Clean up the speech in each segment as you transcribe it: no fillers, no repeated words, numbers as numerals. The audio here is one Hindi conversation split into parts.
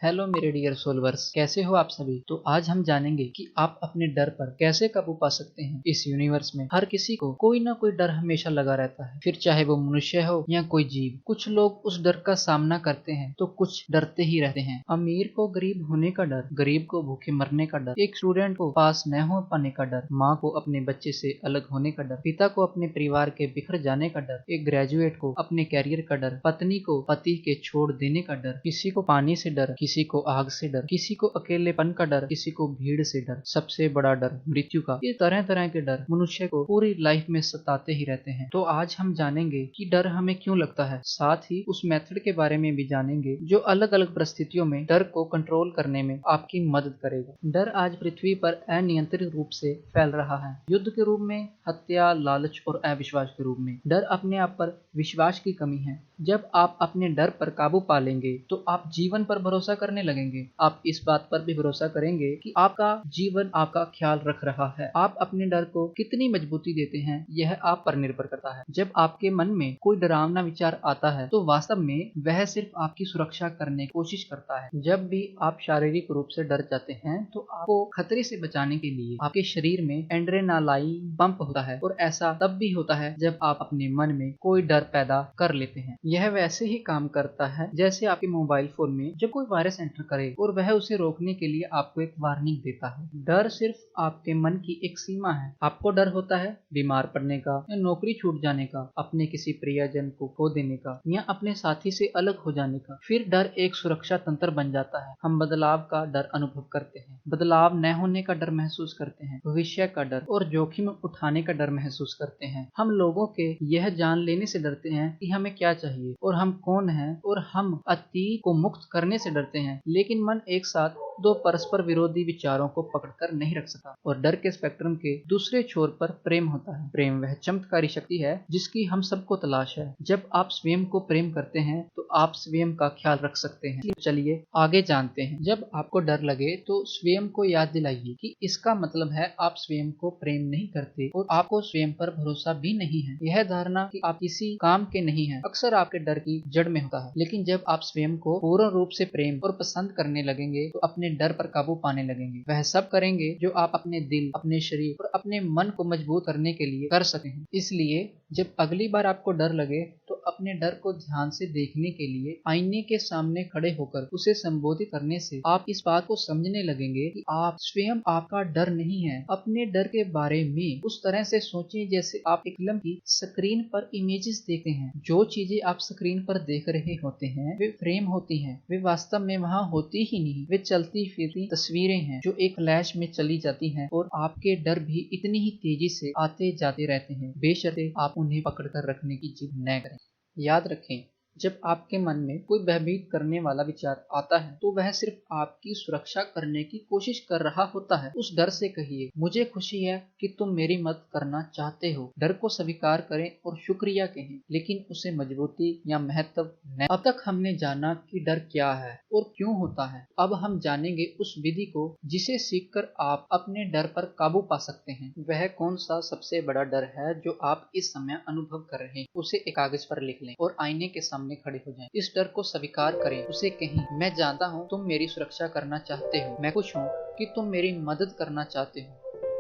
हेलो मेरे डियर सोलवर्स, कैसे हो आप सभी। तो आज हम जानेंगे कि आप अपने डर पर कैसे काबू पा सकते हैं। इस यूनिवर्स में हर किसी को कोई ना कोई डर हमेशा लगा रहता है, फिर चाहे वो मनुष्य हो या कोई जीव। कुछ लोग उस डर का सामना करते हैं तो कुछ डरते ही रहते हैं। अमीर को गरीब होने का डर, गरीब को भूखे मरने का डर, एक स्टूडेंट को पास न हो पाने का डर, माँ को अपने बच्चे से अलग होने का डर, पिता को अपने परिवार के बिखर जाने का डर, एक ग्रेजुएट को अपने कैरियर का डर, पत्नी को पति के छोड़ देने का डर, किसी को पानी से डर, किसी को आग से डर, किसी को अकेलेपन का डर, किसी को भीड़ से डर, सबसे बड़ा डर मृत्यु का। ये तरह तरह के डर मनुष्य को पूरी लाइफ में सताते ही रहते हैं। तो आज हम जानेंगे कि डर हमें क्यों लगता है, साथ ही उस मेथड के बारे में भी जानेंगे जो अलग अलग परिस्थितियों में डर को कंट्रोल करने में आपकी मदद करेगा। डर आज पृथ्वी पर अनियंत्रित रूप से फैल रहा है, युद्ध के रूप में, हत्या, लालच और अविश्वास के रूप में। डर अपने आप पर विश्वास की कमी है। जब आप अपने डर पर काबू पा लेंगे तो आप जीवन पर भरोसा करने लगेंगे। आप इस बात पर भी भरोसा करेंगे कि आपका जीवन आपका ख्याल रख रहा है। आप अपने डर को कितनी मजबूती देते हैं यह आप पर निर्भर करता है। जब आपके मन में कोई डरावना विचार आता है तो वास्तव में वह सिर्फ आपकी सुरक्षा करने की कोशिश करता है। जब भी आप शारीरिक रूप से डर जाते हैं तो आपको खतरे से बचाने के लिए आपके शरीर में एड्रेनालाइन पंप होता है, और ऐसा तब भी होता है जब आप अपने मन में कोई डर पैदा कर लेते हैं। यह वैसे ही काम करता है जैसे आपके मोबाइल फोन में जब कोई वायरस एंटर करे और वह उसे रोकने के लिए आपको एक वार्निंग देता है। डर सिर्फ आपके मन की एक सीमा है। आपको डर होता है बीमार पड़ने का, या नौकरी छूट जाने का, अपने किसी प्रियजन को खो देने का, या अपने साथी से अलग हो जाने का। फिर डर एक सुरक्षा तंत्र बन जाता है। हम बदलाव का डर अनुभव करते हैं, बदलाव न होने का डर महसूस करते हैं, भविष्य का डर और जोखिम उठाने का डर महसूस करते हैं। हम लोगों के यह जान लेने से डरते हैं कि हमें क्या चाहिए और हम कौन हैं, और हम अतीत को मुक्त करने से डरते हैं। लेकिन मन एक साथ दो परस्पर विरोधी विचारों को पकड़कर नहीं रख सकता। और डर के स्पेक्ट्रम के दूसरे छोर पर प्रेम होता है। प्रेम वह चमत्कारी शक्ति है जिसकी हम सबको तलाश है। जब आप स्वयं को प्रेम करते हैं तो आप स्वयं का ख्याल रख सकते हैं। चलिए आगे जानते हैं। जब आपको डर लगे तो स्वयं को याद दिलाइए कि इसका मतलब है आप स्वयं को प्रेम नहीं करते और आपको स्वयं पर भरोसा भी नहीं है। यह धारणा कि आप किसी काम के नहीं है अक्सर आपके डर की जड़ में होता है। लेकिन जब आप स्वयं को पूर्ण रूप से प्रेम और पसंद करने लगेंगे तो अपने डर पर काबू पाने लगेंगे। वह सब करेंगे जो आप अपने दिल, अपने शरीर और अपने मन को मजबूत करने के लिए कर सकते हैं। इसलिए जब अगली बार आपको डर लगे तो अपने डर को ध्यान से देखने के लिए आईने के सामने खड़े होकर उसे संबोधित करने से आप इस बात को समझने लगेंगे कि आप स्वयं आपका डर नहीं है। अपने डर के बारे में उस तरह से सोचें जैसे आप एक फिल्म की स्क्रीन पर इमेजेस देखते हैं। जो चीजें आप स्क्रीन पर देख रहे होते हैं वे फ्रेम होती हैं, वे वास्तव में वहां होती ही नहीं। वे चलती फिरती तस्वीरें हैं जो एक फ्लैश में चली जाती हैं, और आपके डर भी इतनी ही तेजी से आते जाते रहते हैं, बेशर्ते आप उन्हें पकड़कर रखने की जिद न करें। याद रखें, जब आपके मन में कोई भयभीत करने वाला विचार आता है तो वह सिर्फ आपकी सुरक्षा करने की कोशिश कर रहा होता है। उस डर से कहिए, मुझे खुशी है कि तुम मेरी मदद करना चाहते हो। डर को स्वीकार करें और शुक्रिया कहें, लेकिन उसे मजबूती या महत्व न। अब तक हमने जाना कि डर क्या है और क्यों होता है। अब हम जानेंगे उस विधि को जिसे सीखकर आप अपने डर पर काबू पा सकते हैं। वह कौन सा सबसे बड़ा डर है जो आप इस समय अनुभव कर रहे हैं, उसे एक कागज पर लिख लें और आईने के सामने खड़े हो जाएं। इस डर को स्वीकार करें, उसे कहें, मैं जानता हूँ तुम मेरी सुरक्षा करना चाहते हो। मैं खुश हूँ कि तुम मेरी मदद करना चाहते हो।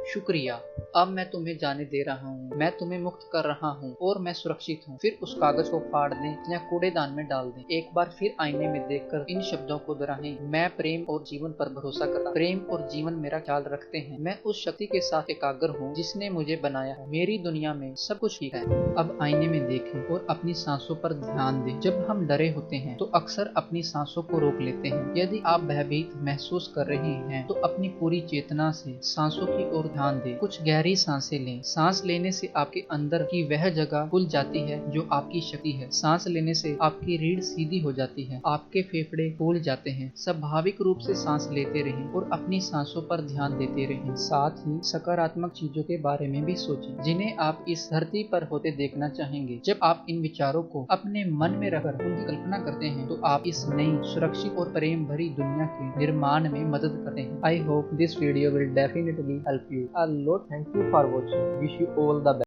शुक्रिया, अब मैं तुम्हें जाने दे रहा हूँ, मैं तुम्हें मुक्त कर रहा हूँ और मैं सुरक्षित हूँ। फिर उस कागज को फाड़ दें या कूड़ेदान में डाल दें। एक बार फिर आईने में देखकर इन शब्दों को दोहराएं, मैं प्रेम और जीवन पर भरोसा करता हूँ। प्रेम और जीवन मेरा ख्याल रखते हैं। मैं उस शक्ति के साथ एकाग्र हूँ जिसने मुझे बनाया है। मेरी दुनिया में सब कुछ ठीक है। अब आईने में देखें और अपनी सांसों पर ध्यान दें। जब हम डरे होते हैं तो अक्सर अपनी सांसों को रोक लेते हैं। यदि आप भयभीत महसूस कर रहे हैं तो अपनी पूरी चेतना से सांसों की ओर ध्यान दें। कुछ गहरी सांसें लें। सांस लेने से आपके अंदर की वह जगह खुल जाती है जो आपकी शक्ति है। सांस लेने से आपकी रीढ़ सीधी हो जाती है, आपके फेफड़े फूल जाते हैं। स्वाभाविक रूप से सांस लेते रहें और अपनी सांसों पर ध्यान देते रहें। साथ ही सकारात्मक चीजों के बारे में भी सोचें जिन्हें आप इस धरती पर होते देखना चाहेंगे। जब आप इन विचारों को अपने मन में रखकर उनकी कल्पना करते हैं तो आप इस नई, सुरक्षित और प्रेम भरी दुनिया के निर्माण में मदद करते हैं। I hope this video will definitely help you a lot. Thank you for watching. Wish you all the best.